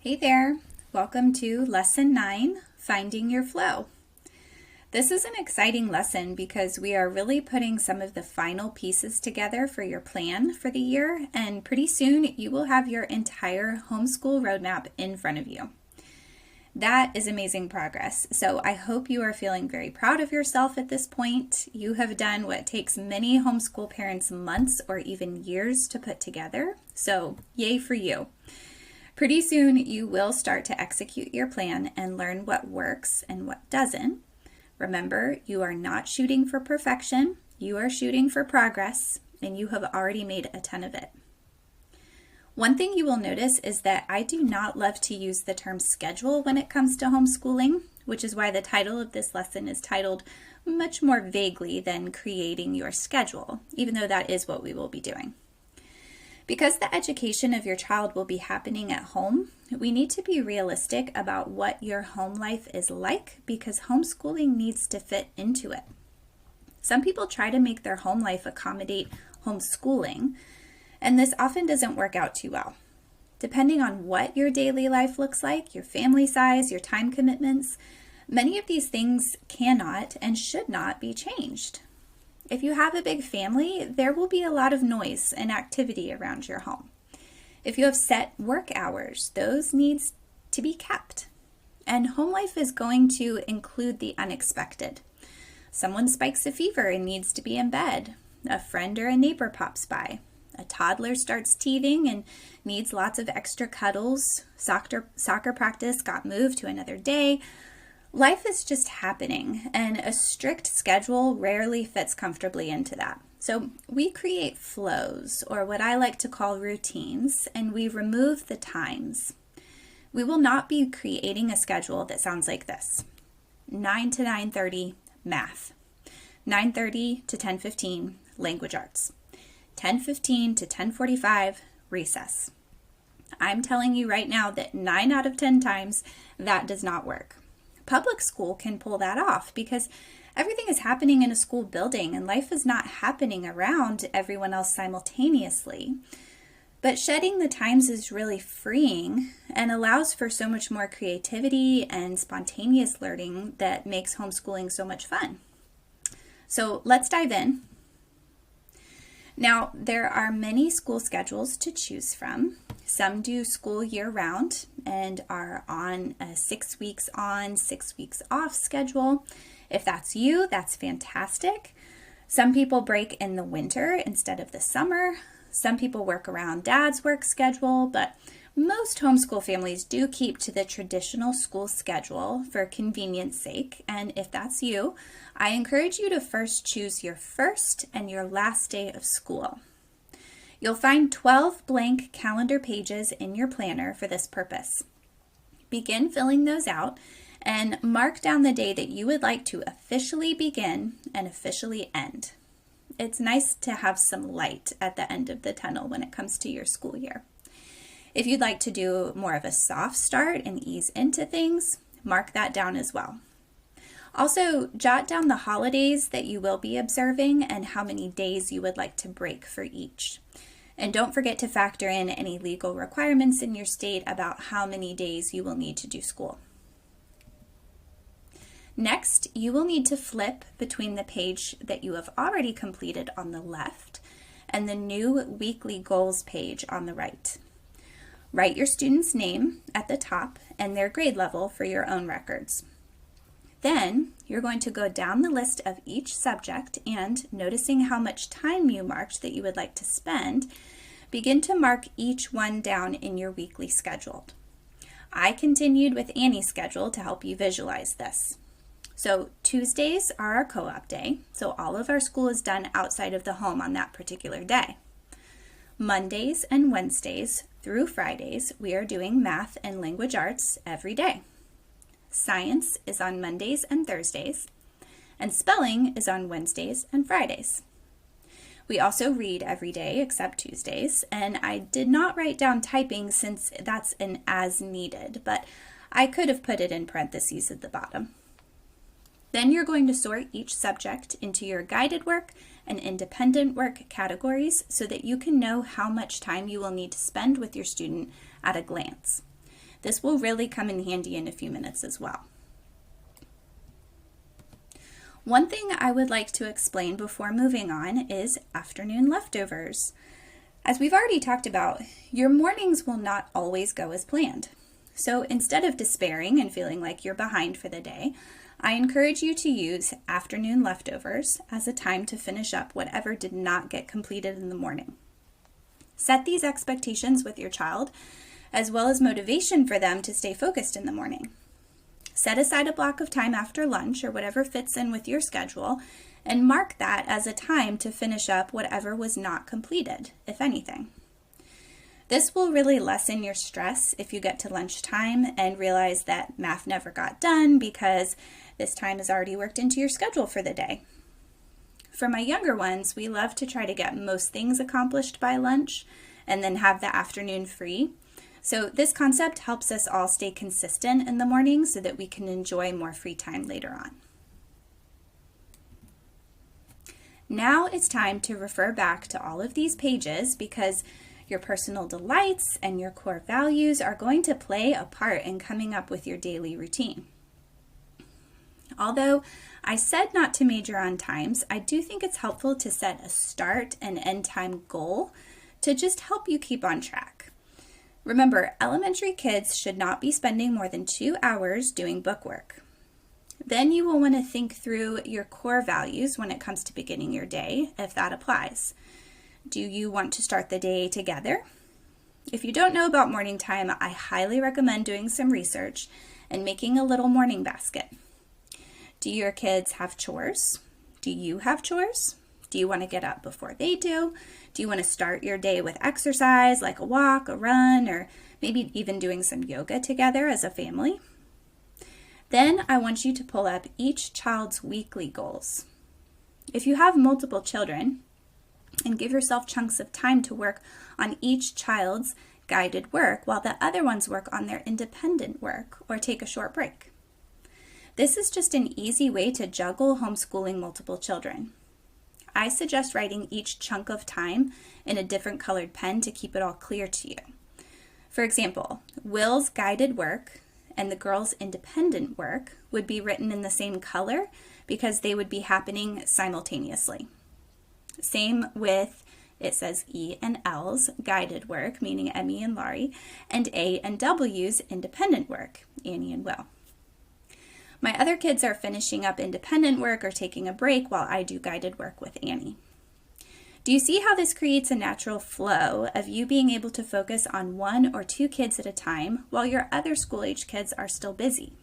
Hey there, welcome to Lesson 9, Finding Your Flow. This is an exciting lesson because we are really putting some of the final pieces together for your plan for the year, and pretty soon you will have your entire homeschool roadmap in front of you. That is amazing progress, so I hope you are feeling very proud of yourself at this point. You have done what takes many homeschool parents months or even years to put together, so yay for you. Pretty soon, you will start to execute your plan and learn what works and what doesn't. Remember, you are not shooting for perfection. You are shooting for progress, and you have already made a ton of it. One thing you will notice is that I do not love to use the term schedule when it comes to homeschooling, which is why the title of this lesson is titled much more vaguely than creating your schedule, even though that is what we will be doing. Because the education of your child will be happening at home, we need to be realistic about what your home life is like because homeschooling needs to fit into it. Some people try to make their home life accommodate homeschooling, and this often doesn't work out too well. Depending on what your daily life looks like, your family size, your time commitments, many of these things cannot and should not be changed. If you have a big family, there will be a lot of noise and activity around your home. If you have set work hours, those need to be kept. And home life is going to include the unexpected. Someone spikes a fever and needs to be in bed. A friend or a neighbor pops by. A toddler starts teething and needs lots of extra cuddles. Soccer practice got moved to another day. Life is just happening, and a strict schedule rarely fits comfortably into that. So we create flows, or what I like to call routines, and we remove the times. We will not be creating a schedule that sounds like this. 9 to 9:30, math. 9:30 to 10:15, language arts. 10:15 to 10:45, recess. I'm telling you right now that 9 out of 10 times that does not work. Public school can pull that off because everything is happening in a school building and life is not happening around everyone else simultaneously. But shedding the times is really freeing and allows for so much more creativity and spontaneous learning that makes homeschooling so much fun. So let's dive in. Now, there are many school schedules to choose from. Some do school year-round and are on a 6 weeks on, 6 weeks off schedule. If that's you, that's fantastic. Some people break in the winter instead of the summer. Some people work around dad's work schedule, but most homeschool families do keep to the traditional school schedule for convenience sake. And if that's you, I encourage you to first choose your first and your last day of school. You'll find 12 blank calendar pages in your planner for this purpose. Begin filling those out and mark down the day that you would like to officially begin and officially end. It's nice to have some light at the end of the tunnel when it comes to your school year. If you'd like to do more of a soft start and ease into things, mark that down as well. Also, jot down the holidays that you will be observing and how many days you would like to break for each. And don't forget to factor in any legal requirements in your state about how many days you will need to do school. Next, you will need to flip between the page that you have already completed on the left and the new weekly goals page on the right. Write your student's name at the top and their grade level for your own records. Then, you're going to go down the list of each subject and, noticing how much time you marked that you would like to spend, begin to mark each one down in your weekly schedule. I continued with Annie's schedule to help you visualize this. So Tuesdays are our co-op day, so all of our school is done outside of the home on that particular day. Mondays and Wednesdays through Fridays, we are doing math and language arts every day. Science is on Mondays and Thursdays, and spelling is on Wednesdays and Fridays. We also read every day except Tuesdays, and I did not write down typing since that's an as needed, but I could have put it in parentheses at the bottom. Then you're going to sort each subject into your guided work and independent work categories so that you can know how much time you will need to spend with your student at a glance. This will really come in handy in a few minutes as well. One thing I would like to explain before moving on is afternoon leftovers. As we've already talked about, your mornings will not always go as planned. So instead of despairing and feeling like you're behind for the day, I encourage you to use afternoon leftovers as a time to finish up whatever did not get completed in the morning. Set these expectations with your child, as well as motivation for them to stay focused in the morning. Set aside a block of time after lunch or whatever fits in with your schedule, and mark that as a time to finish up whatever was not completed, if anything. This will really lessen your stress if you get to lunchtime and realize that math never got done because this time is already worked into your schedule for the day. For my younger ones, we love to try to get most things accomplished by lunch and then have the afternoon free. So this concept helps us all stay consistent in the morning so that we can enjoy more free time later on. Now it's time to refer back to all of these pages because your personal delights and your core values are going to play a part in coming up with your daily routine. Although I said not to major on times, I do think it's helpful to set a start and end time goal to just help you keep on track. Remember, elementary kids should not be spending more than 2 hours doing bookwork. Then you will want to think through your core values when it comes to beginning your day, if that applies. Do you want to start the day together? If you don't know about morning time, I highly recommend doing some research and making a little morning basket. Do your kids have chores? Do you have chores? Do you want to get up before they do? Do you want to start your day with exercise like a walk, a run, or maybe even doing some yoga together as a family? Then I want you to pull up each child's weekly goals. If you have multiple children, and give yourself chunks of time to work on each child's guided work while the other ones work on their independent work or take a short break. This is just an easy way to juggle homeschooling multiple children. I suggest writing each chunk of time in a different colored pen to keep it all clear to you. For example, Will's guided work and the girls' independent work would be written in the same color because they would be happening simultaneously. Same with, it says E and L's guided work, meaning Emmy and Laurie, and A and W's independent work, Annie and Will. My other kids are finishing up independent work or taking a break while I do guided work with Annie. Do you see how this creates a natural flow of you being able to focus on 1 or 2 kids at a time while your other school-age kids are still busy?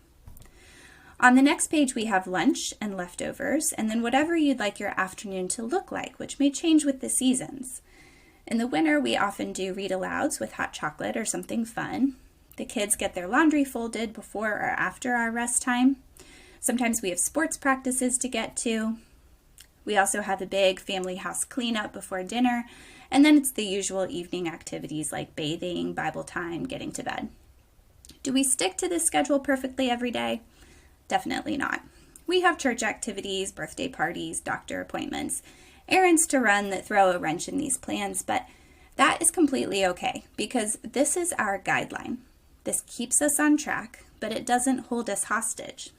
On the next page, we have lunch and leftovers, and then whatever you'd like your afternoon to look like, which may change with the seasons. In the winter, we often do read-alouds with hot chocolate or something fun. The kids get their laundry folded before or after our rest time. Sometimes we have sports practices to get to. We also have a big family house cleanup before dinner, and then it's the usual evening activities like bathing, Bible time, getting to bed. Do we stick to this schedule perfectly every day? Definitely not. We have church activities, birthday parties, doctor appointments, errands to run that throw a wrench in these plans, but that is completely okay because this is our guideline. This keeps us on track, but it doesn't hold us hostage.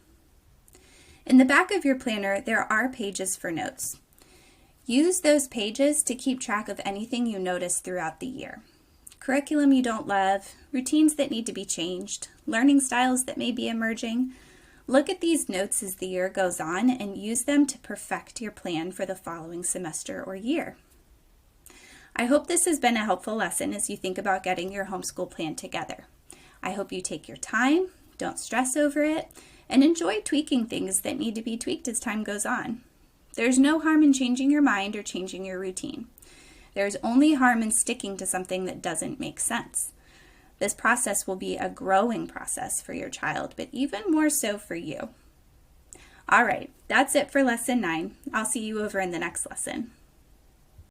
In the back of your planner, there are pages for notes. Use those pages to keep track of anything you notice throughout the year. Curriculum you don't love, routines that need to be changed, learning styles that may be emerging. Look at these notes as the year goes on and use them to perfect your plan for the following semester or year. I hope this has been a helpful lesson as you think about getting your homeschool plan together. I hope you take your time, don't stress over it, and enjoy tweaking things that need to be tweaked as time goes on. There's no harm in changing your mind or changing your routine. There's only harm in sticking to something that doesn't make sense. This process will be a growing process for your child, but even more so for you. All right, that's it for lesson 9. I'll see you over in the next lesson.